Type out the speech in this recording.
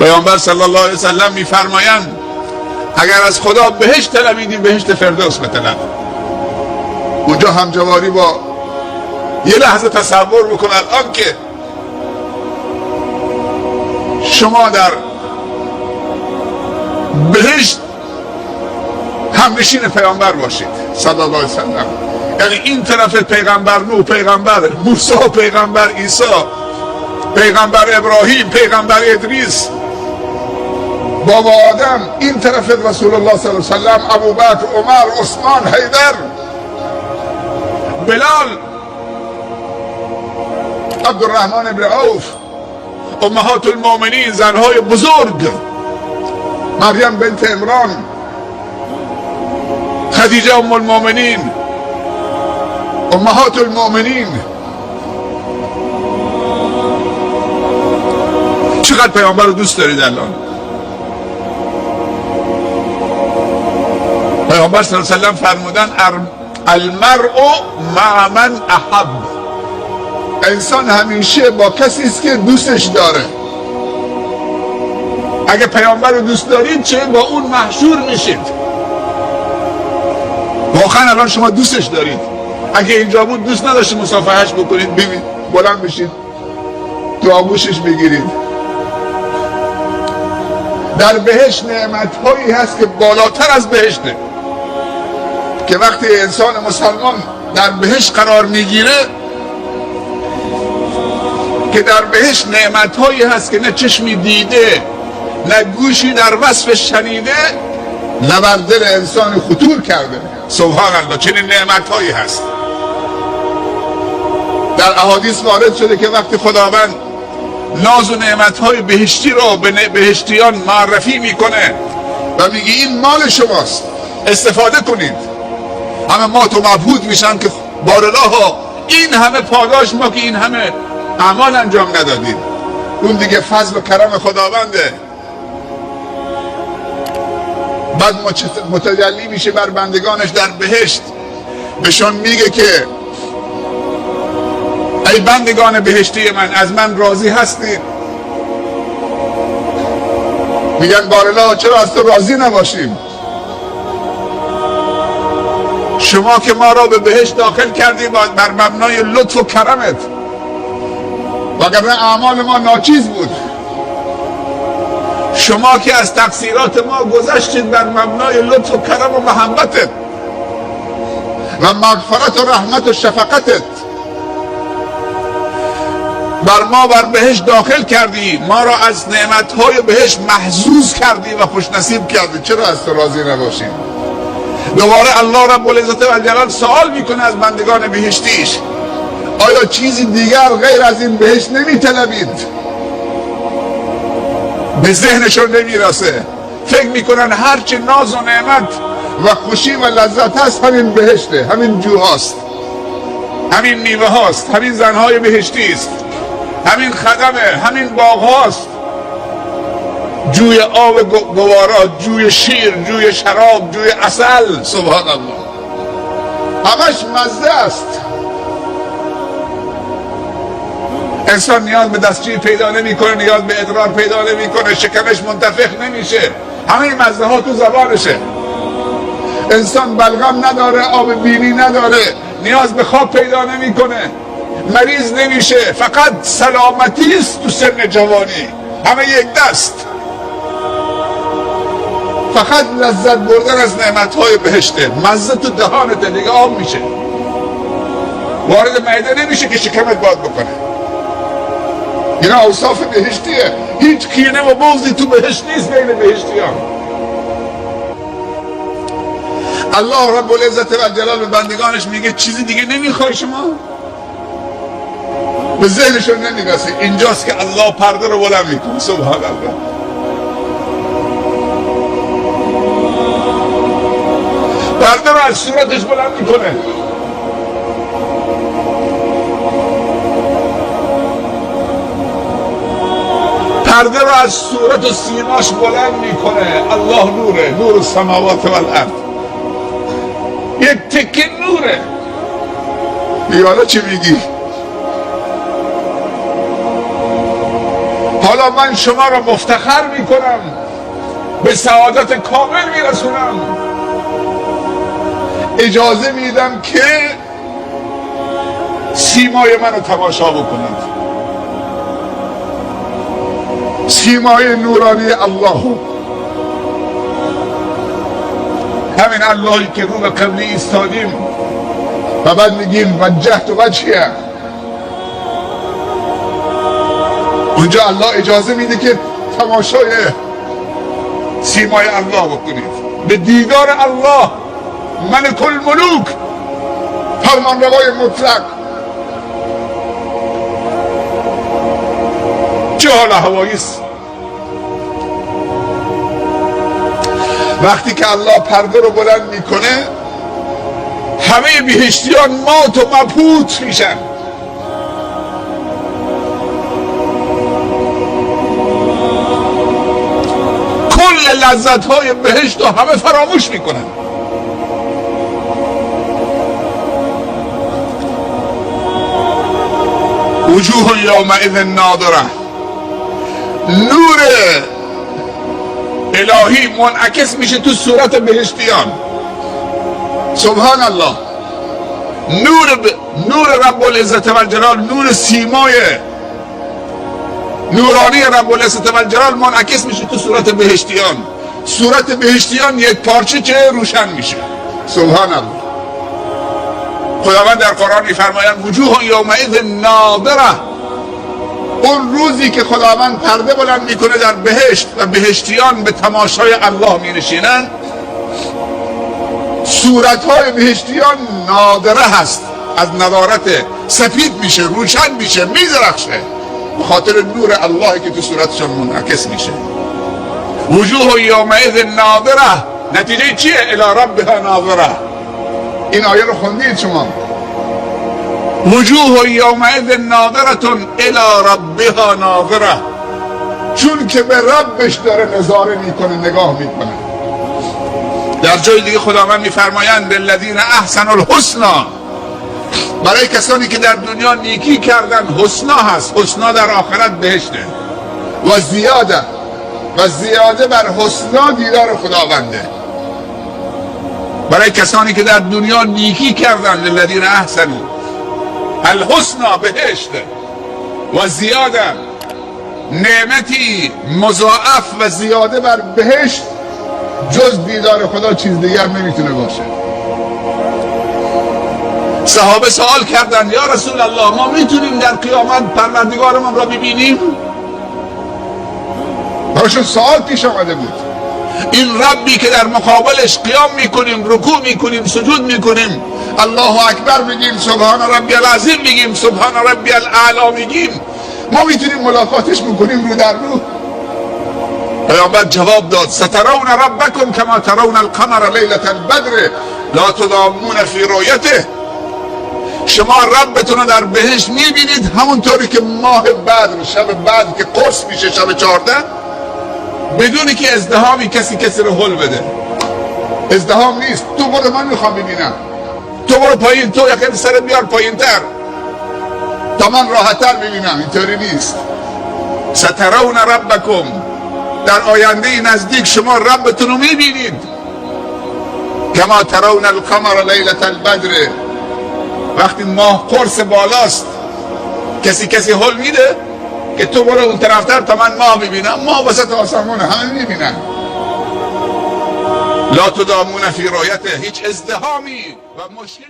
پیامبر صلی الله علیه وسلم میفرمایند اگر از خدا بهشت طلبیدی بهشت فردوس بطلب. اونجا همجواری با یه لحظه تصور بکن الان که شما در بهشت همنشین پیامبر باشید صلی الله علیه وسلم. یعنی این طرف پیغمبر نوح، پیغمبر موسی، پیغمبر عیسی، پیغمبر ابراهیم، پیغمبر ادریس، بابا آدم، این طرف رسول الله صلی الله علیه وسلم، ابوبکر، عمر، عثمان، حیدر، بلال، عبدالرحمن ابن عوف، امهات المؤمنین، زنهای بزرگ، مریم بنت عمران، خدیجه ام المؤمنین، امهات المؤمنین. چقدر پیامبر رو دوست دارید الان؟ پیامبر صلی الله علیه وسلم فرمودن المرء مع من احب. انسان همیشه با کسی است که دوستش داره. اگه پیامبر رو دوست دارید چه با اون محشور میشید. واقعا الان شما دوستش دارید. اگه اینجا بود دوست نداشتید مصافحهش بکنید، ببین بلند بشید تو آغوشش بگیرید. در بهشت نعمت هایی هست که بالاتر از بهشته، که وقتی انسان مسلمان در بهشت قرار میگیره، که در بهشت نعمت هایی هست که نه چشمی دیده نه گوشی در وصفش شنیده، نه بر دل انسان خطور کرده. سبحان الله، چنین نعمت هایی هست. در احادیث وارد شده که وقتی خداوند ناز و نعمت های بهشتی رو به بهشتیان معرفی میکنه و میگه این مال شماست، استفاده کنید، همه مات و مبهوت میشن که بارالله این همه پاداش ما که این همه اعمال انجام ندادیم. اون دیگه فضل و کرم خداونده. بعد متجلی میشه بر بندگانش در بهشت، بهشون میگه که ای بندگان بهشتی من، از من راضی هستید؟ میگن بارالله چرا از تو راضی نباشیم؟ شما که ما را به بهشت داخل کردی بر مبنای لطف و کرمت، وگرنه اعمال ما ناچیز بود. شما که از تقصیرات ما گذشتید بر مبنای لطف و کرم و محبتت و مغفرت و رحمت و شفقتت، بر ما بر بهشت داخل کردی، ما را از نعمتهای بهشت محظوظ کردی و خوش نصیب کردی، چرا از تو راضی نباشیم؟ دوباره الله رب العزت و جلال سوال میکنه از بندگان بهشتیش، آیا چیزی دیگر غیر از این بهشت نمیطلبید؟ به ذهنشون نمیرسه، فکر میکنن هرچی ناز و نعمت و خوشی و لذت هست همین بهشته، همین جوهاست، همین میوه هاست، همین زنهای بهشتی است، همین خدمه، همین باغ هاست، جوی آب گوارا، جوی شیر، جوی شراب، جوی عسل. سبحان الله، همش مزه است. انسان نیاز به دستشویی پیدا نمیکنه، نیاز به ادرار پیدا نمیکنه، شکمش منتفخ نمیشه، همه مزه ها تو زبانشه. انسان بلغم نداره، آب بینی نداره، نیاز به خواب پیدا نمیکنه، مریض نمیشه، فقط سلامتی است تو سن جوانی، همه یک دست، فقط لذت بردن از نعمتهای بهشته. مزه تو دهانت دیگه آب میشه، وارد معده نمیشه که شکمت باد بکنه. اینا اوصاف بهشتیه. هیچ کینه و بغضی تو بهشت نیست بین بهشتیان. الله رب العزت و جلال به بندگانش میگه چیزی دیگه نمیخوای شما؟ به ذهنشون نمیرسه. اینجاست که الله پرده رو بلند میکنه. سبحان الله. پرده رو از صورتش بلند میکنه. پرده رو از صورت و سیناش بلند میکنه. الله نوره، نور السماوات والارض. یک تکه نوره. حالا چی میگی؟ حالا من شما را مفتخر میکنم، به سعادت کامل میرسونم، اجازه میدم که سیمای منو تماشا بکنید، سیمای نورانی الله، همین اللهی که رو به قبله ایستادیم و بعد میگیم وجهت وجهیه. اونجا الله اجازه میده که تماشای سیمای الله بکنید، به دیدار الله ملک الملوک، فرمانروای مطلق. چه حال هوایی است وقتی که الله پرده رو بلند میکنه، همه بهشتیان مات و مبهوت میشن. کل لذت های بهشت رو همه فراموش میکنن. وجوه یومئذ ناظره، نور الهی منعکس میشه تو صورت بهشتیان. سبحان الله. نور رب العزت و الجلال، نور سیمای نورانی رب العزت و الجلال منعکس میشه تو صورت بهشتیان. صورت بهشتیان یک پارچه که روشن میشه. سبحان الله. خداوند در قرآن میفرمایند وجوه یومئذ ناظره، اون روزی که خداوند پرده بلند میکنه در بهشت و بهشتیان به تماشای الله مینشینند، صورتهای بهشتیان ناظره هست، از نظارت سفید میشه، روشن میشه، میدرخشه، به خاطر نور اللهی که تو صورتشان منعکس میشه. وجوه یومئذ ناظره، نتیجه چیه؟ الی ربها ناظره. این آیه رو خوندید شما؟ وجوه یومئذ ناظره الی ربها ناظره، چون که به ربش داره نظاره میکنه، نگاه میکنه. در جای دیگه خداوند میفرمایند للذین احسنوا الحسنی، برای کسانی که در دنیا نیکی کردن حسنا هست. حسنا در آخرت بهشته. و زیاده، و زیاده بر حسنا دیدار خداونده. برای کسانی که در دنیا نیکی کردن للذین احسنوا الحسنا، بهشته. و زیاده، نعمتی مضاعف و زیاده بر بهشت، جز دیدار خدا چیز دیگر نمیتونه باشه. صحابه سوال کردن یا رسول الله ما میتونیم در قیامت پروردگارمون را ببینیم؟ براشون سوال پیش آمده بود. این ربی که در مقابلش قیام میکنیم، رکوع میکنیم، سجود میکنیم، الله اکبر میگیم، سبحان ربی العظیم میگیم، سبحان ربی الاعلی میگیم، ما میتونیم ملاقاتش میکنیم رو در رو؟ پیامبر جواب داد سترون ربکم کما ترون القمر لیلة البدر لا تضامون فی رؤیته. شما ربتون رو در بهشت میبینید همونطوری که ماه بدر، شب بدر که قرص میشه شب 14، بدونی که ازدحامی کسی رو هل بده. ازدحام نیست. تو برو، من میخوام ببینم، تو برو پایین، تو یقین سرت بیار پایین تر تا من راحت‌تر ببینم. اینطوری نیست. سترون ربکم، در آینده نزدیک شما ربتون رو میبینید. کما ترون القمر لیلة البدر، وقتی ماه قرص بالاست کسی هل میده که تو برو اون طرفتر تا من ماه ببینم. ماه وسط آسمونه، همه میبینن. لا تدامون فی رؤیته، هیچ ازدحامی و مشکلی